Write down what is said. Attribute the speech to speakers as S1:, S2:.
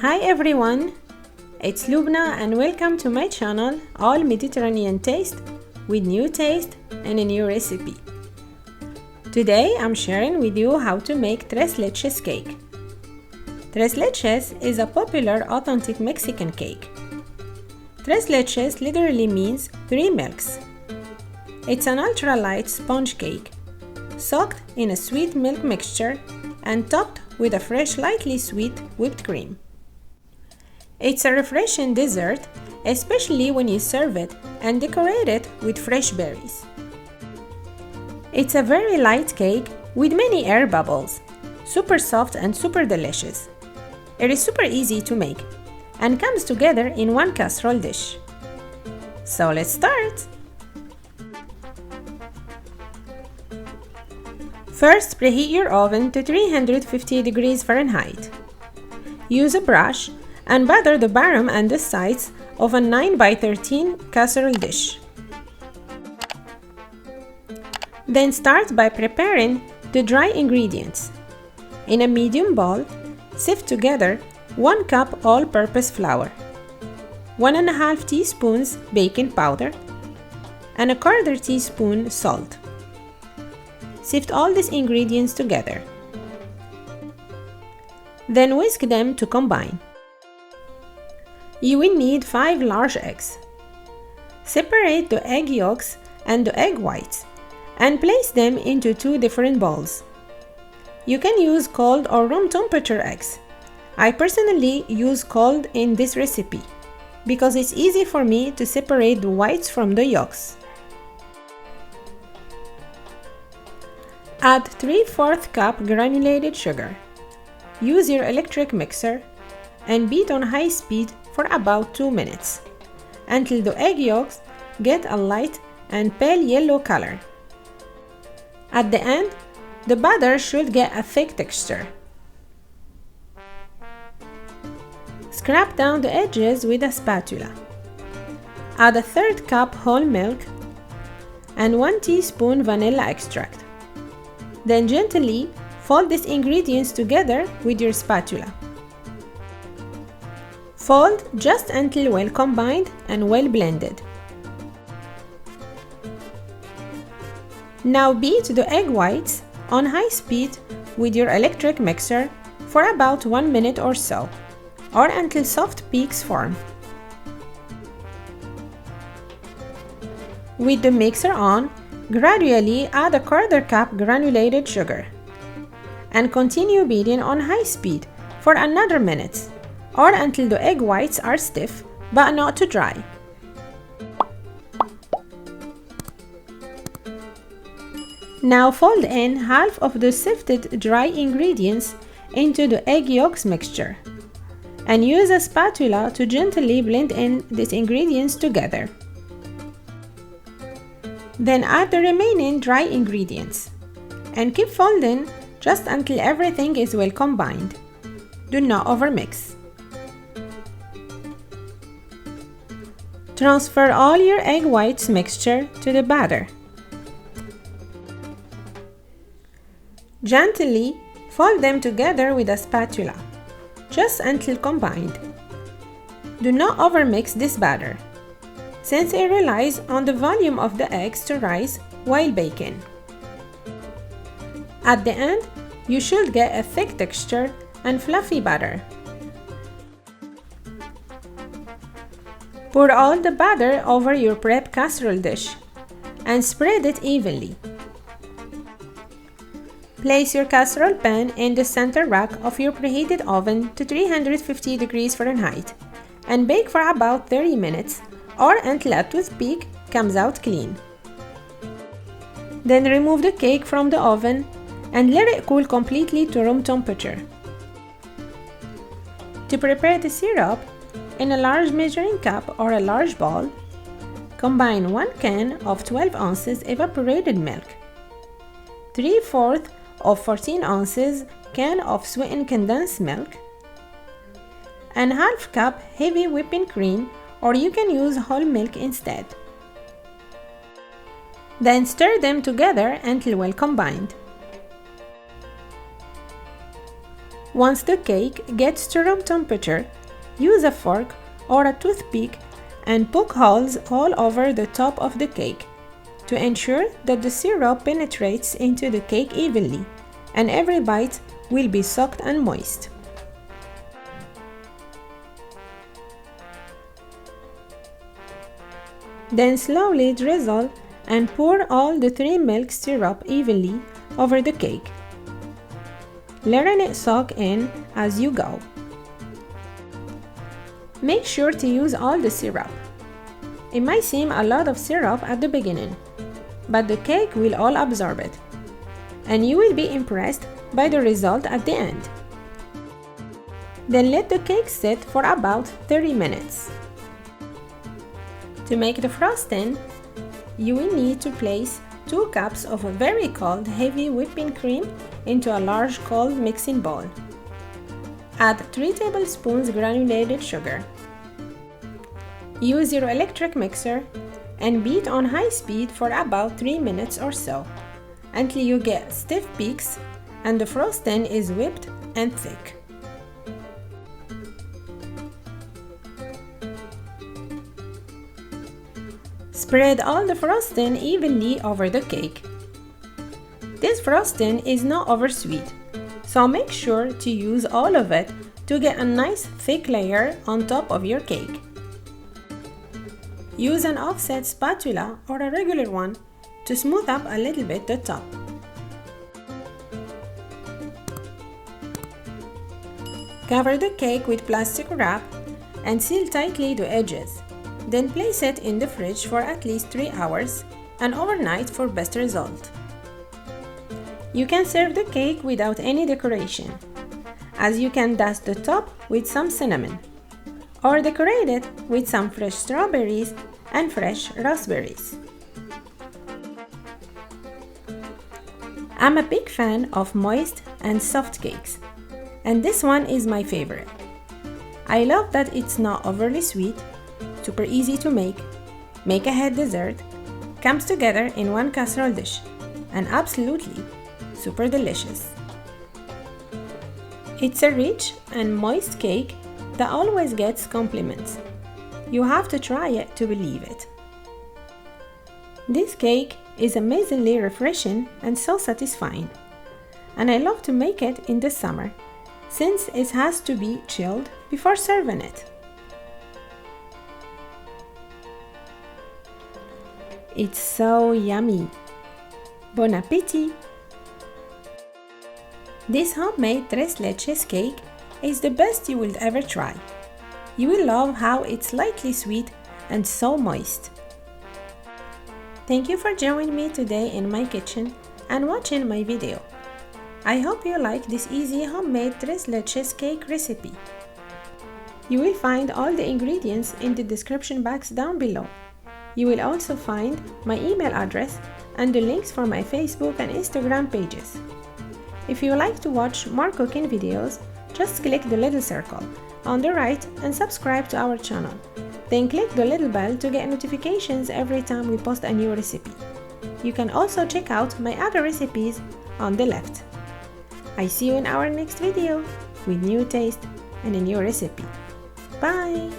S1: Hi everyone, it's Lubna and welcome to my channel All Mediterranean Taste with new taste and a new recipe. Today I'm sharing with you how to make tres leches cake. Tres leches is a popular authentic Mexican cake. Tres leches literally means 3 milks. It's an ultra-light sponge cake, soaked in a sweet milk mixture and topped with a fresh lightly sweet whipped cream. It's a refreshing dessert, especially when you serve it and decorate it with fresh berries. It's a very light cake with many air bubbles, super soft and super delicious. It is super easy to make and comes together in one casserole dish. So let's start! First, preheat your oven to 350 degrees Fahrenheit. Use a brush and butter the bottom and the sides of a 9x13 casserole dish. Then start by preparing the dry ingredients. In a medium bowl, sift together 1 cup all-purpose flour, 1.5 teaspoons baking powder, and 1/4 teaspoon salt. Sift all these ingredients together. Then whisk them to combine. You will need 5 large eggs. Separate the egg yolks and the egg whites and place them into 2 different bowls. You can use cold or room temperature eggs. I personally use cold in this recipe because it's easy for me to separate the whites from the yolks. Add 3/4 cup granulated sugar. Use your electric mixer and beat on high speed for about 2 minutes until the egg yolks get a light and pale yellow color. At the end, the batter should get a thick texture. Scrape down the edges with a spatula. Add a 1/3 cup whole milk and 1 teaspoon vanilla extract. Then gently fold these ingredients together with your spatula. Fold just until well combined and well blended. Now beat the egg whites on high speed with your electric mixer for about 1 minute or so, or until soft peaks form. With the mixer on, gradually add 1/4 cup granulated sugar and continue beating on high speed for another minute or until the egg whites are stiff but not too dry. Now fold in half of the sifted dry ingredients into the egg yolks mixture and use a spatula to gently blend in these ingredients together. Then add the remaining dry ingredients and keep folding just until everything is well combined. Do not overmix. Transfer all your egg whites mixture to the batter. Gently fold them together with a spatula, just until combined. Do not overmix this batter, since it relies on the volume of the eggs to rise while baking. At the end, you should get a thick texture and fluffy batter. Pour all the batter over your prep casserole dish and spread it evenly. Place your casserole pan in the center rack of your preheated oven to 350 degrees Fahrenheit and bake for about 30 minutes or until a toothpick comes out clean. Then remove the cake from the oven and let it cool completely to room temperature. To prepare the syrup, in a large measuring cup or a large bowl, combine 1 can of 12 ounces evaporated milk, 3/4 of 14 ounces can of sweetened condensed milk, and half cup heavy whipping cream, or you can use whole milk instead. Then stir them together until well combined. Once the cake gets to room temperature, use a fork or a toothpick and poke holes all over the top of the cake to ensure that the syrup penetrates into the cake evenly and every bite will be soaked and moist. Then slowly drizzle and pour all the 3 milk syrup evenly over the cake, letting it soak in as you go. Make sure to use all the syrup. It might seem a lot of syrup at the beginning, but the cake will all absorb it, and you will be impressed by the result at the end. Then let the cake sit for about 30 minutes. To make the frosting, you will need to place 2 cups of a very cold heavy whipping cream into a large cold mixing bowl. Add 3 tablespoons granulated sugar. Use your electric mixer and beat on high speed for about 3 minutes or so until you get stiff peaks and the frosting is whipped and thick. Spread all the frosting evenly over the cake. This frosting is not oversweet, so make sure to use all of it to get a nice thick layer on top of your cake. Use an offset spatula or a regular one to smooth up a little bit the top. Cover the cake with plastic wrap and seal tightly the edges. Then place it in the fridge for at least 3 hours and overnight for best result. You can serve the cake without any decoration, as you can dust the top with some cinnamon, or decorate it with some fresh strawberries and fresh raspberries. I'm a big fan of moist and soft cakes, and this one is my favorite. I love that it's not overly sweet, super easy to make ahead dessert, comes together in one casserole dish, and absolutely super delicious. It's a rich and moist cake that always gets compliments. You have to try it to believe it. This cake is amazingly refreshing and so satisfying, and I love to make it in the summer since it has to be chilled before serving it. It's so yummy! Bon appétit! This homemade tres leches cake is the best you will ever try. You will love how it's lightly sweet and so moist. Thank you for joining me today in my kitchen and watching my video. I hope you like this easy homemade tres leches cake recipe. You will find all the ingredients in the description box down below. You will also find my email address and the links for my Facebook and Instagram pages. If you like to watch more cooking videos, just click the little circle on the right and subscribe to our channel. Then click the little bell to get notifications every time we post a new recipe. You can also check out my other recipes on the left. I see you in our next video with new taste and a new recipe. Bye!